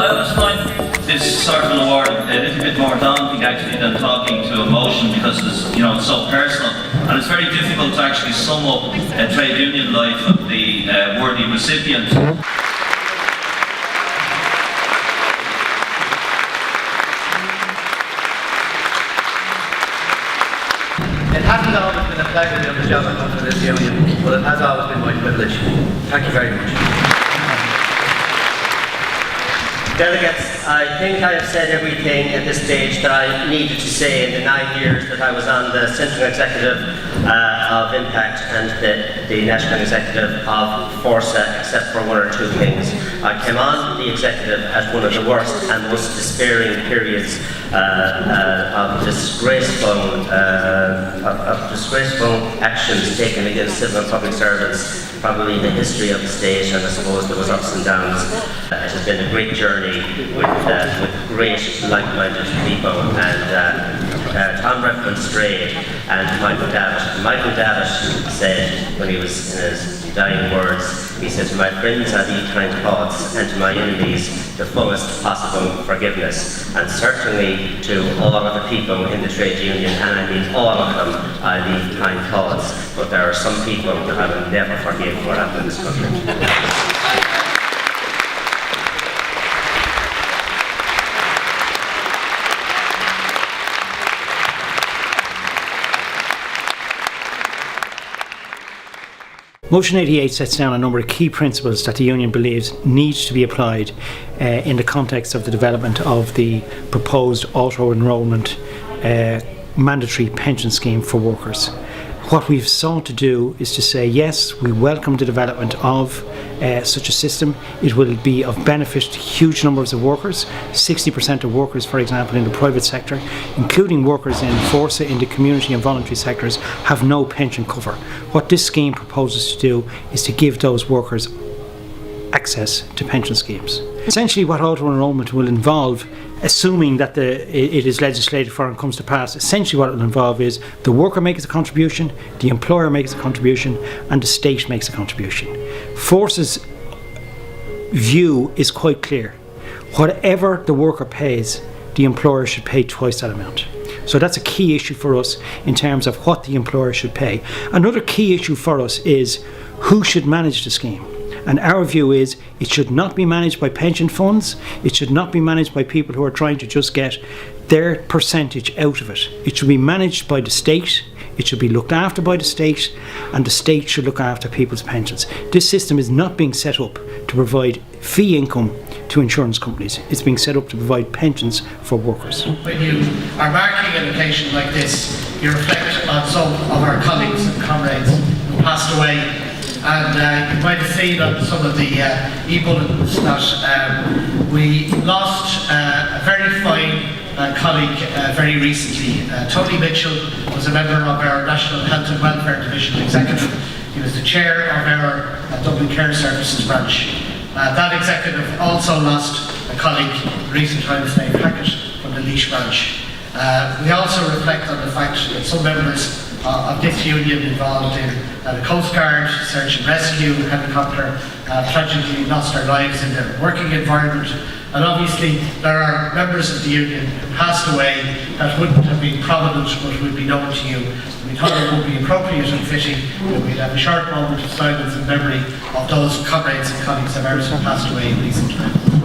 I always find this sort of award a little bit more daunting actually than talking to emotion, because it's so personal, and it's very difficult to actually sum up a trade union life of the worthy recipient. It hasn't always been a pleasure doing the job I've done for this union, but it has always been my privilege. Thank you very much. Delegates, I think I have said everything at this stage that I needed to say in the 9 years that I was on the Central Executive of Impact and the National Executive of Fórsa, except for one or two things. I came on the Executive at one of the worst and most despairing periods of disgraceful actions taken against civil and public servants, probably in the history of the state, and I suppose there was ups and downs. It has been a great journey with great like-minded people, and Tom referenced trade and Michael Davitt. Michael Davitt said, when he was in his dying words, he said, "To my friends I leave kind thoughts, and to my enemies the fullest possible forgiveness." And certainly to all of the people in the trade union, and I mean all of them, I leave kind thoughts. But there are some people that I will never forgive what happened in this country. Motion 88 sets down a number of key principles that the union believes need to be applied in the context of the development of the proposed auto-enrolment mandatory pension scheme for workers. What we've sought to do is to say, yes, we welcome the development of such a system. It will be of benefit to huge numbers of workers. 60% of workers, for example, in the private sector, including workers in Fórsa, in the community and voluntary sectors, have no pension cover. What this scheme proposes to do is to give those workers access to pension schemes. Essentially what auto-enrolment will involve, assuming that it is legislated for and comes to pass, essentially what it will involve is the worker makes a contribution, the employer makes a contribution, and the state makes a contribution. Fórsa's view is quite clear. Whatever the worker pays, the employer should pay twice that amount. So that's a key issue for us in terms of what the employer should pay. Another key issue for us is who should manage the scheme. And our view is it should not be managed by pension funds. It should not be managed by people who are trying to just get their percentage out of it. It should be managed by the state. It should be looked after by the state, and the state should look after people's pensions. This system is not being set up to provide fee income to insurance companies. It's being set up to provide pensions for workers. When you are marking an occasion like this, you reflect on some of our colleagues and comrades who passed away. And you might have seen on some of the e-bulletins that we lost a very fine colleague very recently. Tony Mitchell was a member of our National Health and Welfare Division Executive. He was the chair of our Dublin Care Services branch. That executive also lost a colleague, the recent times named Hackett, from the Laois branch. We also reflect on the fact that some members of this union involved in the Coast Guard, search and rescue, helicopter, tragically lost their lives in the working environment. And obviously there are members of the union who passed away that wouldn't have been prominent but would be known to you. We thought it would be appropriate and fitting that we'd have a short moment of silence in memory of those comrades and colleagues of ours who passed away in recent times.